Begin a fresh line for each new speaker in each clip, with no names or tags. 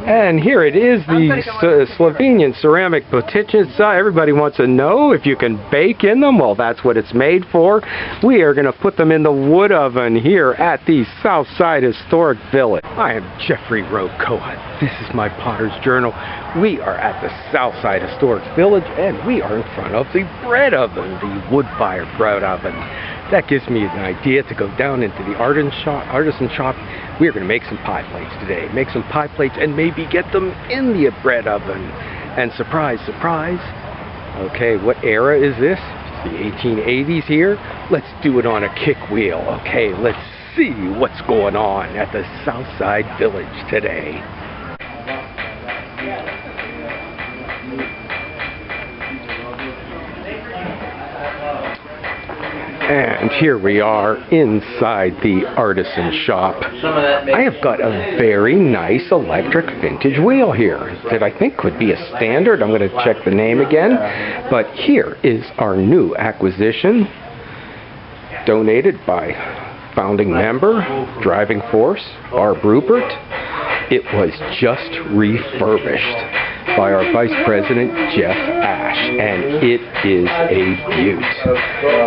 And here it is, the Slovenian ceramic pottiches. Everybody wants to know if you can bake in them. Well, that's what it's made for. We are going to put them in the wood oven here at the Southside Historic Village. I am Jeffrey Rocoa. This is my Potter's Journal. We are at the Southside Historic Village, and we are in front of the bread oven, the wood-fired bread oven. That gives me an idea to go down into the artisan shop. We're going to make some pie plates today. Make some pie plates and maybe get them in the bread oven. And surprise, surprise. Okay, what era is this? It's the 1880s here. Let's do it on a kick wheel. Okay, let's see what's going on at the Southside Village today. And here we are inside the artisan shop. I have got a very nice electric vintage wheel here that I think could be a standard. I'm going to check the name again. But here is our new acquisition, donated by founding member, driving force, Barb Rupert. It was just refurbished by our Vice President, Jeff Ash, and it is a beaut.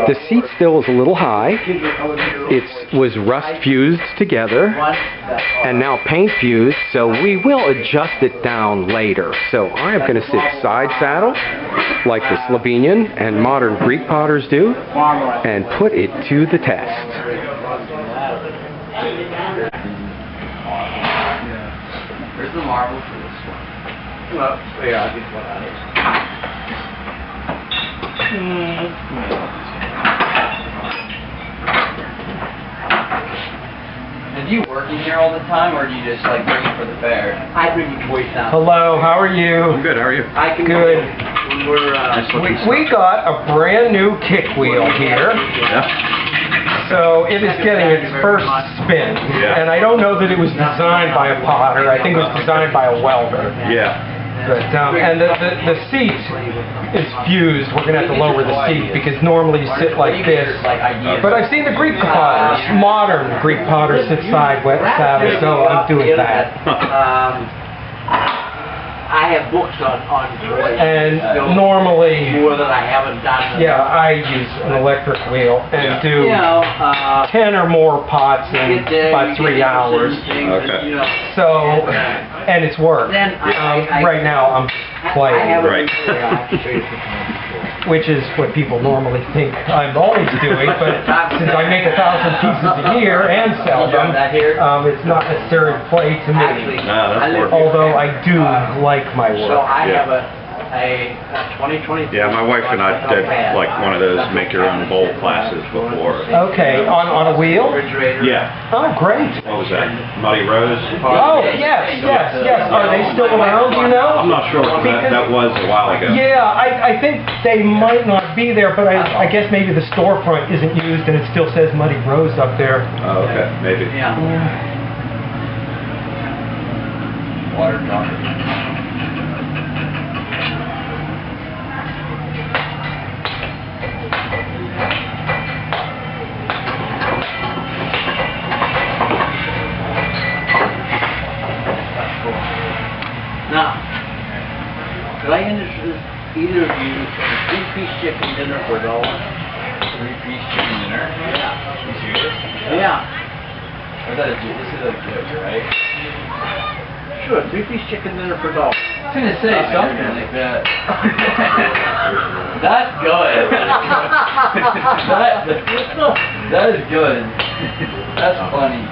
The seat still is a little high. It was rust fused together and now paint fused, so we will adjust it down later. So I am going to sit side saddle like the Slovenian and modern Greek potters do and put it to the test.
Here's the marble for this one. Well, yeah, I'll get one out of it. And do you work in here all the time, or do you just like bring it for the fair? I bring the boys down.
Hello, how are you?
I'm good, how are you?
I can
good.
When we're,
we got a brand new kick wheel here.
Yeah.
So it is getting its first spin.
Yeah.
And I don't know that it was designed by a potter. I think it was designed by a welder.
Yeah.
But, and the seat is fused. We're going to have to lower the seat because normally you sit like this. But I've seen the Greek potters, modern Greek potters, sit sideways, so I'm doing that.
I have books on toys.
And normally,
more that I haven't done.
Yeah, I use an electric wheel and do 10 or more pots in about 3 hours.
Okay.
So, and it's work. Right now I'm playing.
Right.
Which is what people normally think I'm always doing, but since I make 1,000 pieces a year and sell them, it's not necessarily play to me.
No, that's work.
Although I do like my work.
So I have a 2020.
Yeah, my wife and I did like one of those make your own bowl classes before.
Okay, on a wheel?
Yeah.
Oh, great.
What was that? Muddy Rose?
Oh, yes. Are they still around, do you know?
I'm not sure. That was a while ago.
Yeah, I think they might not be there, but I guess maybe the storefront isn't used and it still says Muddy Rose up there.
Oh, okay. Maybe.
Yeah. Water doctor. Now, could I introduce either of you a 3-piece chicken dinner for $1? 3-piece chicken dinner? Yeah. You serious? Yeah. Or is that this is a joke, right? Sure, 3-piece chicken dinner for $1. I was gonna say something like that. That's good. that is good. That's funny.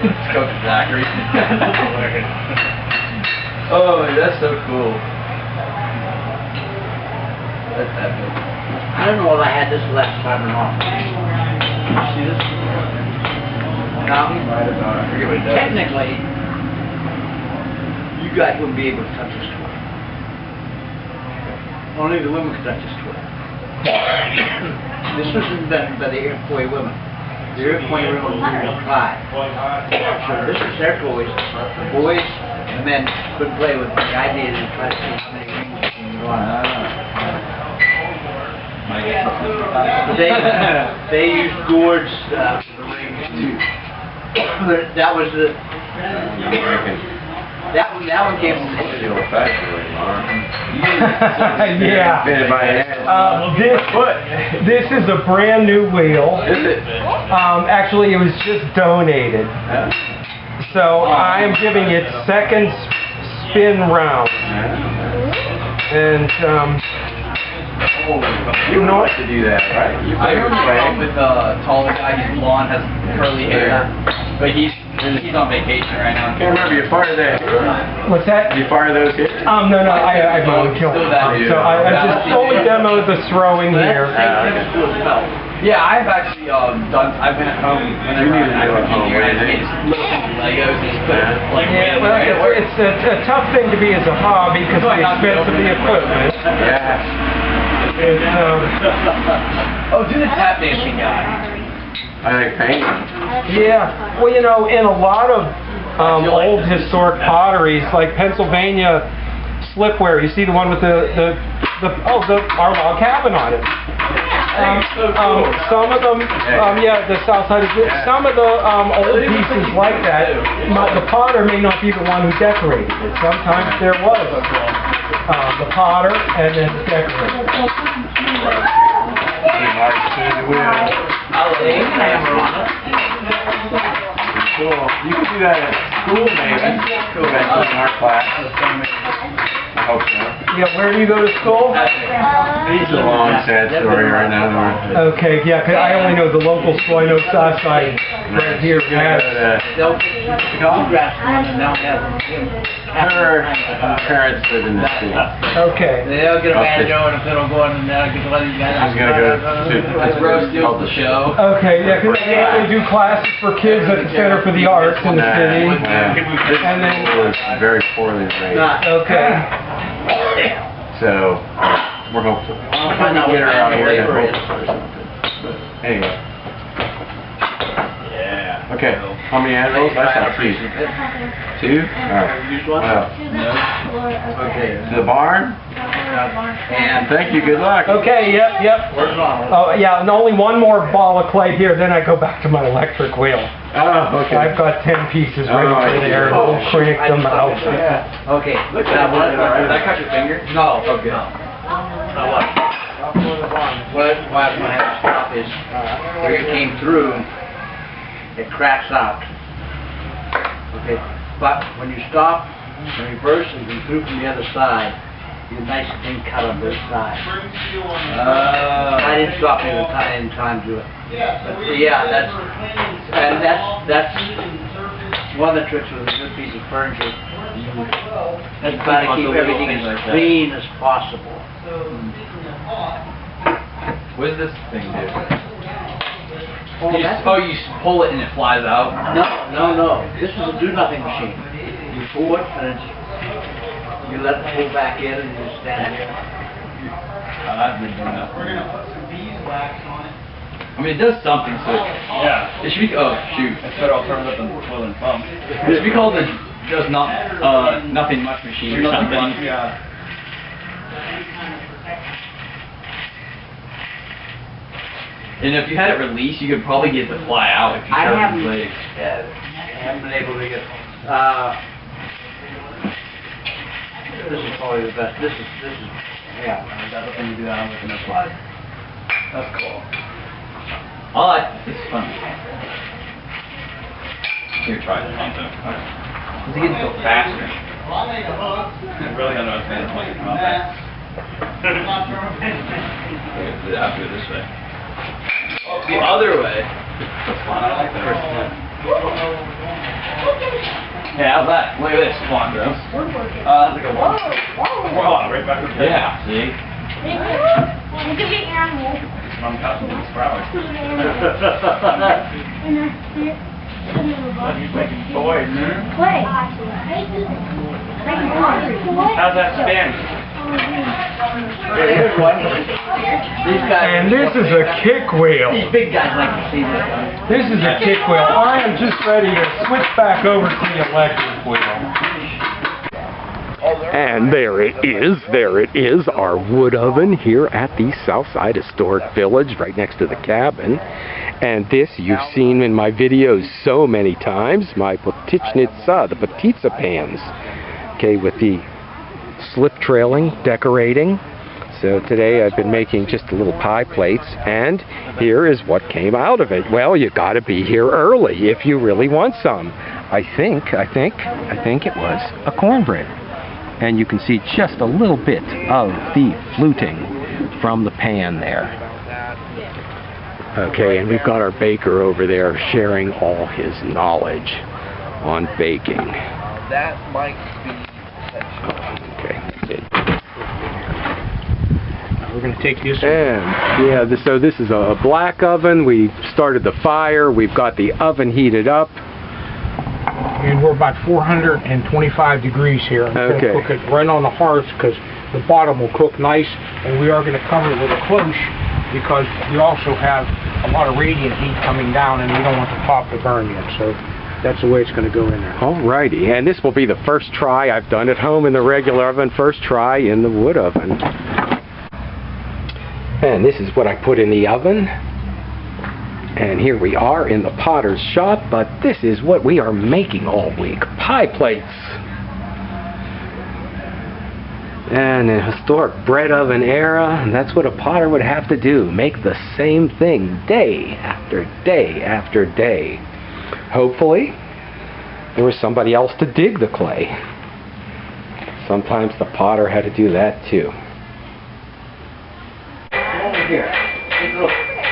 Let's go to Zachary. Oh, that's so cool. That's epic. I don't know if I had this last time or not. See this? Now, technically, you guys wouldn't be able to touch this toy. Only the women could touch this toy. This was invented by the Iroquois women. The Iroquois women were tried. So this is their toys. The boys and the men couldn't play with it. The idea is to try to see how many rings you can run. They used gourds for the rings too. That was the That one came from Italy.
Yeah. This is a brand new wheel.
Is it?
Actually, it was just donated. So I am giving it second spin round. And
you would like to do that, right?
I remember with the taller guy, he's blonde, has curly hair, but he's on vacation right now.
I can't remember, you fired that.
what's that?
You fire those here?
No, I won't kill it. So I just only demoed the throwing here.
Yeah, I've actually I've been at home whenever I've been here, and I made little Legos and just put like
Well, it's a tough thing to be as a hobby because of the expense of the equipment.
Yeah.
Oh, do the tap dancing guy.
I like painting.
Yeah, well, you know, in a lot of old historic potteries, like Pennsylvania slipware, you see the one with the our log cabin on it. Some of them, yeah, the south side is good. Some of the old pieces like that, the potter may not be the one who decorated it. Sometimes there was the potter and then the decorator.
Cool. You can do that at school, maybe. Cool. In art class. I hope so.
Yeah, where do you go to school?
It's a long, sad story right now.
Okay, yeah, 'cause I only know the local school. I know Southside right here.
Her parents live in the city.
Okay.
They'll get a banjo and a fiddle going, and they'll get one of these guys.
She's gonna go to.
That's Rose steals the show.
Okay, yeah, because they do classes for kids at the Center for the Arts in the city.
And then it was very poorly rated.
Okay.
So we're hopeful.
I'll find out
Get her
what
out here to
flavor it
hope
is.
or something. But anyway. Yeah. Okay. How many animals? I saw 2. 2? Alright.
Use one?
Wow.
No. Okay.
The barn?
And
Thank you. Good luck.
Okay, yep.
where's Ronald?
Oh, yeah, and only one more ball of clay here, then I go back to my electric wheel.
Oh, okay.
I've got 10 pieces ready
Oh, I
for
see.
there, and we'll crank them out.
Okay. Did I cut your finger? No. Okay. What I'm going to have to stop is where it came through, it cracks out. Okay. But when you stop and reverse and come through from the other side, you get a nice clean cut on both sides. I didn't stop in time to do it. But yeah, that's one of the tricks with a good piece of furniture. That's trying to keep everything as clean as possible.
What does this thing do?
You pull it and it flies out? No. This is a do-nothing machine. You pull it and you let it pull back in and you stand there.
I've been doing that. I mean, it does something, so yeah. It should be. Oh shoot! That's better. I'll turn it up and boil and pump. It should be called the does not nothing much machine or something. Yeah. And if you had it released, you could probably get it to fly out if you started the blade.
I haven't been able to get. This is probably the best. This is. Yeah, that's the thing to do that with no slide.
That's cool. I like this. It's fun. Here, try this one too. Because it gets so faster. I really don't understand as much about that. I'll do it this way. The other way. That's fun. I like that. Yeah, how's that? Look at this. Come on, bro. That's like a one. Wow, right back up there. Yeah, see?
It could be animal.
I'm cutting these flowers. He's making toys.
Play.
How's that spin?
Here's one. These guys.
And this is a kick wheel.
These big guys like to see this.
This is a kick wheel. I am just ready to switch back over to the electric wheel. And there it is, our wood oven here at the Southside Historic Village, right next to the cabin. And this you've seen in my videos so many times, my pottichnitsa, the pizza pans. Okay, with the slip trailing, decorating. So today I've been making just a little pie plates, and here is what came out of it. Well, you gotta be here early if you really want some. I think it was a cornbread. And you can see just a little bit of the fluting from the pan there. Okay, and we've got our baker over there sharing all his knowledge on baking.
That might be...
Okay.
We're going to take this.
And yeah, so this is a black oven. We started the fire. We've got the oven heated up.
And we're about 425 degrees here. I'm going to cook it right on the hearth because the bottom will cook nice. And we are going to cover it with a cloche because we also have a lot of radiant heat coming down and we don't want the top to burn yet. So that's the way it's going to go in there.
Alrighty, and this will be the first try I've done at home in the regular oven, first try in the wood oven. And this is what I put in the oven. And here we are in the potter's shop, but this is what we are making all week, pie plates. And in historic bread oven era, that's what a potter would have to do, make the same thing day after day after day. Hopefully, there was somebody else to dig the clay. Sometimes the potter had to do that too.
Over here. Take a look.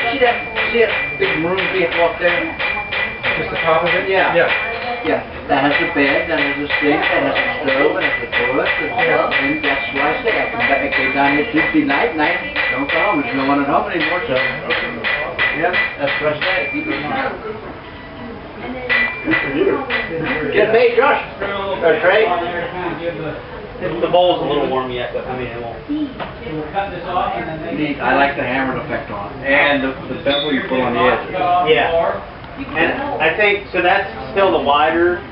See that big maroon vehicle up there?
Just the top of it?
Yeah. Yeah. That has the bed, that has the sink, that has the stove, that has the toilet, and that's why I say I can go down here Tuesday night, no problem. There's no one at home anymore, so. Yep, that's what I say. Keep it in mind. Get made, Josh. Trey.
The bowl's a little warm yet, but I mean it won't.
I like the hammered effect on it. And the bevel you put on the edge.
Yeah. And I think, so that's still the wider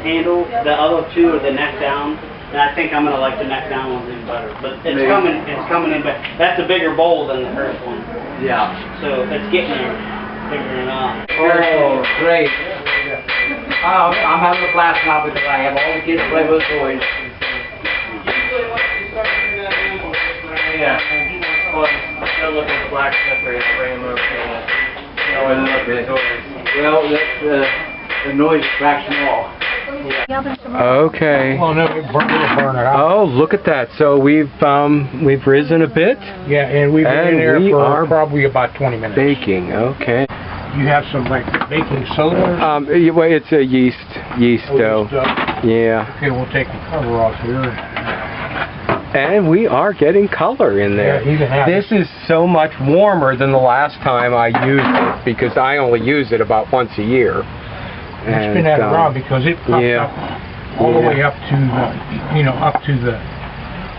handle. The other two are the neck down. And I think I'm going to like the neck down ones even better. But it's coming in better. That's a bigger bowl than the first one.
Yeah.
So it's getting there. Figuring it out.
Oh, great. I'm having a blast now because I have all the kids play with toys.
Yeah. Still looking at the blacksmith or frame or
well, the noise attracts them all.
Okay.
Well, no, it'll burn it out.
Oh, look at that. So we've risen a bit.
Yeah, and we've been in there for probably about 20 minutes.
Baking, okay.
You have some like baking soda?
Well, it's a yeast dough. Yeah.
Okay, we'll take the cover off here.
And we are getting color in there.
Yeah,
this is so much warmer than the last time I used it because I only use it about once a year.
And spin that around because it pops up all the way up to the, up to the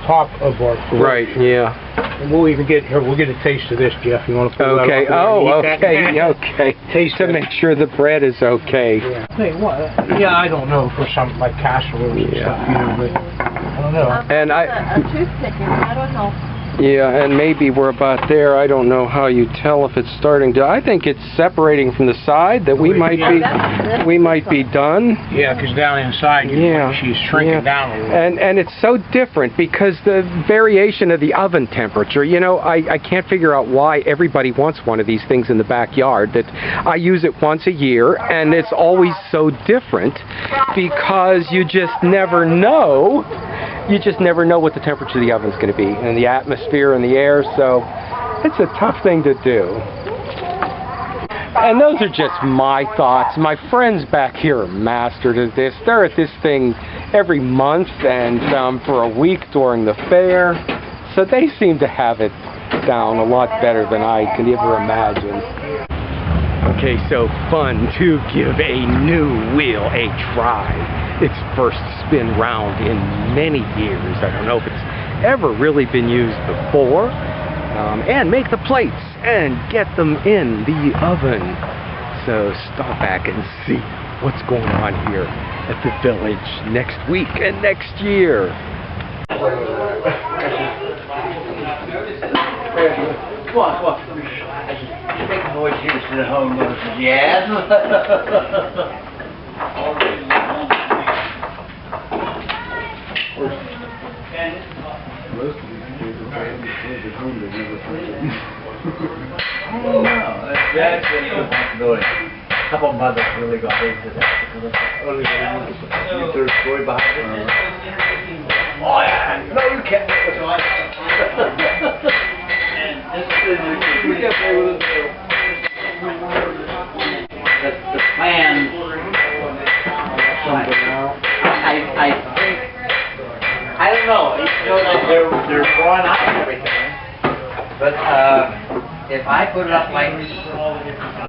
top of our plate.
Right, yeah.
And we'll even get here. We'll get a taste of this, Jeff. You want to pull that
okay.
off?
Okay. Taste to make sure the bread is okay.
Yeah. Hey, what? Yeah, I don't know for something like casserole and stuff, but I don't know.
And
a toothpick, I don't know.
Yeah, and maybe we're about there. I don't know how you tell if it's starting to. I think it's separating from the side that we might be done.
Yeah, because down inside, she's shrinking down a little.
And it's so different because the variation of the oven temperature. I can't figure out why everybody wants one of these things in the backyard. That I use it once a year, and it's always so different because you just never know. You just never know what the temperature of the oven's going to be, and the atmosphere and the air, so it's a tough thing to do. And those are just my thoughts. My friends back here are masters at this. They're at this thing every month and for a week during the fair, so they seem to have it down a lot better than I could ever imagine. Okay, so fun to give a new wheel a try. Its first spin round in many years. I don't know if it's ever really been used before. And make the plates and get them in the oven. So stop back and see what's going on here at the village next week and next year.
Come on, come on. I just make a noise here to the home and says, yes.
Most of these kids are trying to live at home, they never find
I don't know. That's a possibility. A couple mothers really got into that because of the third story behind it. Oh yeah, no, you can't. And this is we can play with it. The plan. I think. I don't know. You know, they're drawing out everything, but if I put it up like